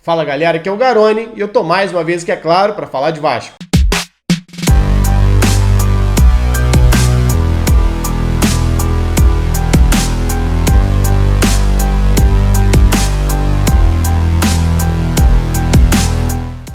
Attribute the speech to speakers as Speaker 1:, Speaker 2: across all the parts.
Speaker 1: Fala galera, aqui é o Garone e eu tô mais uma vez aqui, é claro, para falar de Vasco.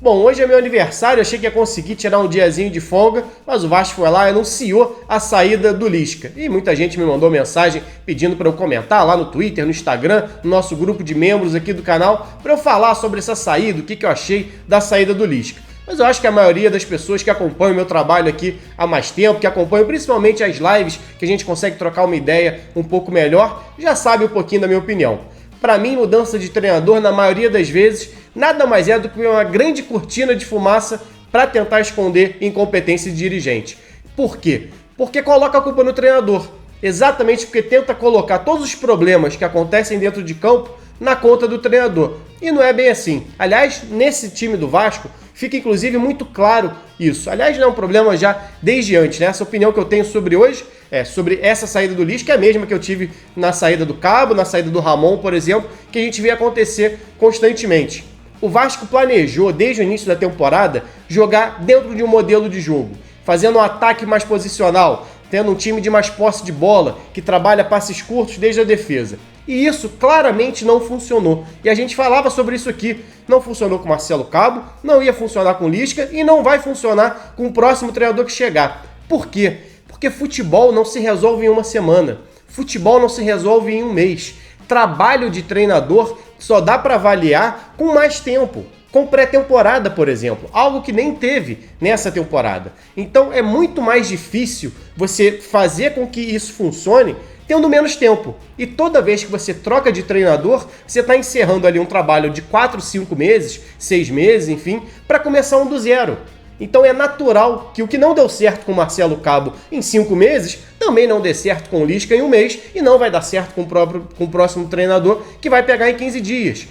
Speaker 1: Bom, hoje é meu aniversário, achei que ia conseguir tirar um diazinho de folga, mas o Vasco foi lá e anunciou a saída do Lisca. E muita gente me mandou mensagem pedindo para eu comentar lá no Twitter, no Instagram, no nosso grupo de membros aqui do canal, para eu falar sobre essa saída, o que eu achei da saída do Lisca. Mas eu acho que a maioria das pessoas que acompanham o meu trabalho aqui há mais tempo, que acompanham principalmente as lives, que a gente consegue trocar uma ideia um pouco melhor, já sabe um pouquinho da minha opinião. Para mim, mudança de treinador, na maioria das vezes, nada mais é do que uma grande cortina de fumaça para tentar esconder incompetência de dirigente. Por quê? Porque coloca a culpa no treinador. Exatamente porque tenta colocar todos os problemas que acontecem dentro de campo na conta do treinador. E não é bem assim. Aliás, nesse time do Vasco, fica inclusive muito claro isso. Aliás, não é um problema já desde antes, né? Essa opinião que eu tenho sobre hoje, sobre essa saída do Lisca, que é a mesma que eu tive na saída do Cabo, na saída do Ramon, por exemplo, que a gente vê acontecer constantemente. O Vasco planejou, desde o início da temporada, jogar dentro de um modelo de jogo, fazendo um ataque mais posicional, tendo um time de mais posse de bola, que trabalha passes curtos desde a defesa. E isso claramente não funcionou. E a gente falava sobre isso aqui. Não funcionou com Marcelo Cabo, não ia funcionar com Lisca e não vai funcionar com o próximo treinador que chegar. Por quê? Porque futebol não se resolve em uma semana. Futebol não se resolve em um mês. Trabalho de treinador só dá para avaliar com mais tempo. Com pré-temporada, por exemplo, algo que nem teve nessa temporada. Então é muito mais difícil você fazer com que isso funcione tendo menos tempo. E toda vez que você troca de treinador, você está encerrando ali um trabalho de 4, 5 meses, 6 meses, enfim, para começar um do zero. Então é natural que o que não deu certo com o Marcelo Cabo em 5 meses, também não dê certo com o Lisca em um mês e não vai dar certo com o próximo treinador que vai pegar em 15 dias.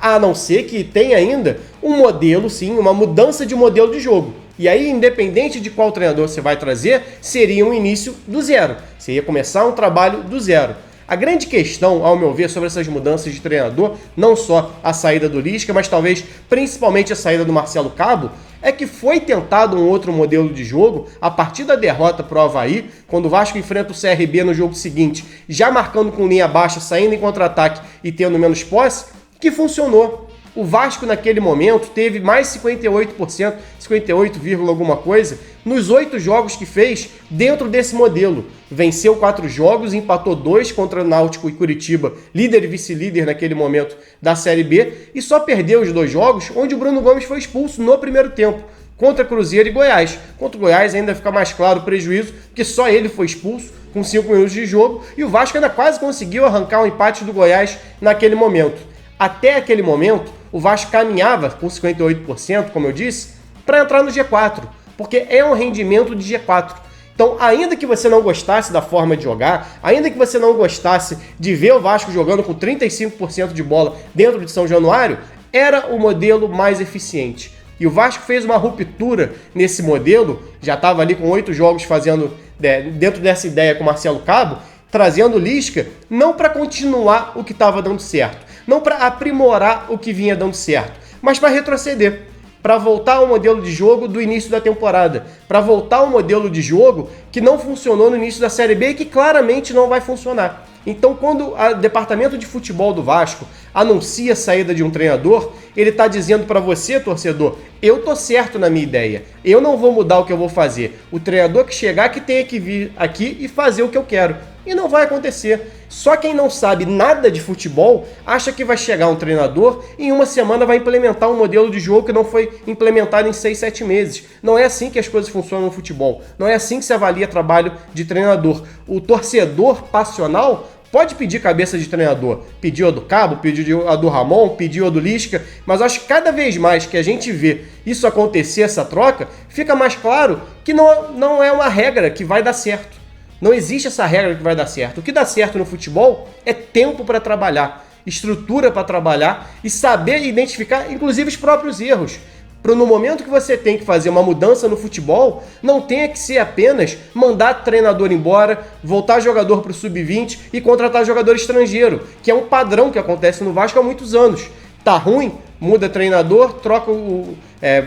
Speaker 1: A não ser que tenha ainda um modelo, sim, uma mudança de modelo de jogo. E aí, independente de qual treinador você vai trazer, seria um início do zero. Você ia começar um trabalho do zero. A grande questão, ao meu ver, sobre essas mudanças de treinador, não só a saída do Lisca, mas talvez principalmente a saída do Marcelo Cabo, é que foi tentado um outro modelo de jogo a partir da derrota para o Avaí, quando o Vasco enfrenta o CRB no jogo seguinte, já marcando com linha baixa, saindo em contra-ataque e tendo menos posse, que funcionou. O Vasco naquele momento teve mais 58%, 58, alguma coisa, nos 8 jogos que fez dentro desse modelo. Venceu 4 jogos, empatou 2 contra Náutico e Curitiba, líder e vice-líder naquele momento da Série B, e só perdeu os 2 jogos onde o Bruno Gomes foi expulso no primeiro tempo, contra Cruzeiro e Goiás. Contra o Goiás ainda fica mais claro o prejuízo, porque só ele foi expulso com 5 minutos de jogo, e o Vasco ainda quase conseguiu arrancar o empate do Goiás naquele momento. Até aquele momento, o Vasco caminhava com 58%, como eu disse, para entrar no G4, porque é um rendimento de G4. Então, ainda que você não gostasse da forma de jogar, ainda que você não gostasse de ver o Vasco jogando com 35% de bola dentro de São Januário, era o modelo mais eficiente. E o Vasco fez uma ruptura nesse modelo, já estava ali com 8 jogos fazendo dentro dessa ideia com o Marcelo Cabo, trazendo o Lisca não para continuar o que estava dando certo, não para aprimorar o que vinha dando certo, mas para retroceder, para voltar ao modelo de jogo do início da temporada, para voltar ao modelo de jogo que não funcionou no início da Série B e que claramente não vai funcionar. Então, quando o departamento de futebol do Vasco anuncia a saída de um treinador, ele está dizendo para você, torcedor, eu tô certo na minha ideia, eu não vou mudar o que eu vou fazer. O treinador que chegar que tenha que vir aqui e fazer o que eu quero. E não vai acontecer. Só quem não sabe nada de futebol acha que vai chegar um treinador e em uma semana vai implementar um modelo de jogo que não foi implementado em 6, 7 meses. Não é assim que as coisas funcionam no futebol. Não é assim que se avalia trabalho de treinador. O torcedor passional pode pedir cabeça de treinador. Pediu a do Cabo, pediu a do Ramon, pediu a do Lisca, mas acho que cada vez mais que a gente vê isso acontecer, essa troca, fica mais claro que não é uma regra que vai dar certo. Não existe essa regra que vai dar certo. O que dá certo no futebol é tempo para trabalhar, estrutura para trabalhar e saber identificar, inclusive, os próprios erros. Para no momento que você tem que fazer uma mudança no futebol, não tenha que ser apenas mandar treinador embora, voltar jogador para o sub-20 e contratar jogador estrangeiro, que é um padrão que acontece no Vasco há muitos anos. Tá ruim, muda treinador,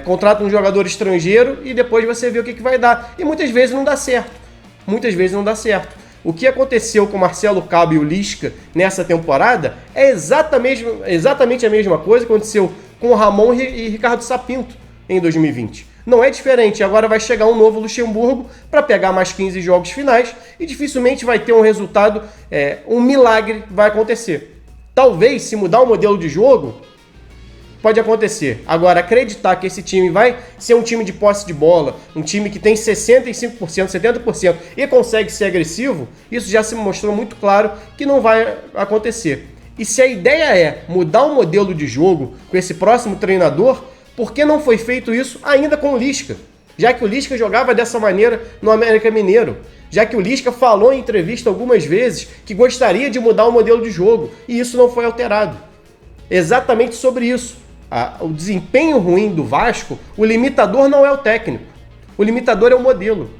Speaker 1: contrata um jogador estrangeiro e depois você vê o que vai dar. E muitas vezes não dá certo. O que aconteceu com o Marcelo Cabo e o Lisca nessa temporada é exatamente a mesma coisa que aconteceu com o Ramon e Ricardo Sapinto em 2020. Não é diferente, agora vai chegar um novo Luxemburgo para pegar mais 15 jogos finais e dificilmente vai ter um resultado, um milagre vai acontecer. Talvez, se mudar o modelo de jogo, pode acontecer. Agora, acreditar que esse time vai ser um time de posse de bola, um time que tem 65%, 70% e consegue ser agressivo, isso já se mostrou muito claro que não vai acontecer. E se a ideia é mudar o modelo de jogo com esse próximo treinador, por que não foi feito isso ainda com o Lisca? Já que o Lisca jogava dessa maneira no América Mineiro. Já que o Lisca falou em entrevista algumas vezes que gostaria de mudar o modelo de jogo e isso não foi alterado. Exatamente sobre isso. O desempenho ruim do Vasco, o limitador não é o técnico. O limitador é o modelo.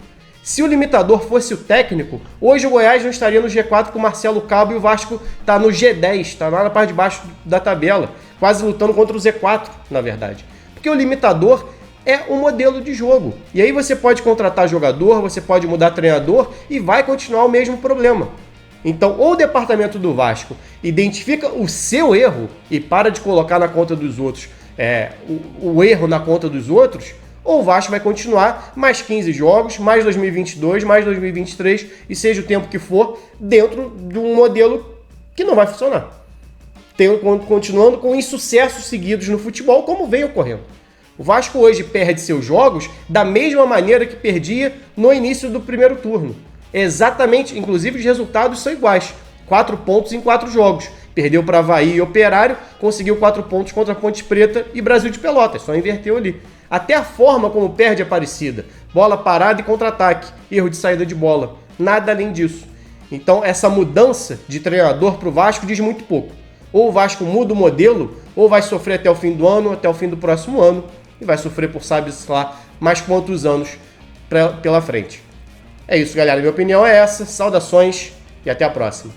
Speaker 1: Se o limitador fosse o técnico, hoje o Goiás não estaria no G4 com o Marcelo Cabo e o Vasco está no G10, está lá na parte de baixo da tabela, quase lutando contra o Z4, na verdade. Porque o limitador é o modelo de jogo. E aí você pode contratar jogador, você pode mudar treinador e vai continuar o mesmo problema. Então, ou o departamento do Vasco identifica o seu erro e para de colocar na conta dos outros o erro na conta dos outros, ou o Vasco vai continuar mais 15 jogos, mais 2022, mais 2023 e seja o tempo que for, dentro de um modelo que não vai funcionar. Continuando com insucessos seguidos no futebol, como vem ocorrendo. O Vasco hoje perde seus jogos da mesma maneira que perdia no início do primeiro turno. Exatamente, inclusive os resultados são iguais. 4 pontos em 4 jogos. Perdeu para Avaí e Operário, conseguiu 4 pontos contra Ponte Preta e Brasil de Pelotas, só inverteu ali. Até a forma como perde é parecida. Bola parada e contra-ataque, erro de saída de bola. Nada além disso. Então essa mudança de treinador para o Vasco diz muito pouco. Ou o Vasco muda o modelo, ou vai sofrer até o fim do ano, até o fim do próximo ano, e vai sofrer por sabe-se lá mais quantos anos pela frente. É isso, galera. Minha opinião é essa. Saudações e até a próxima.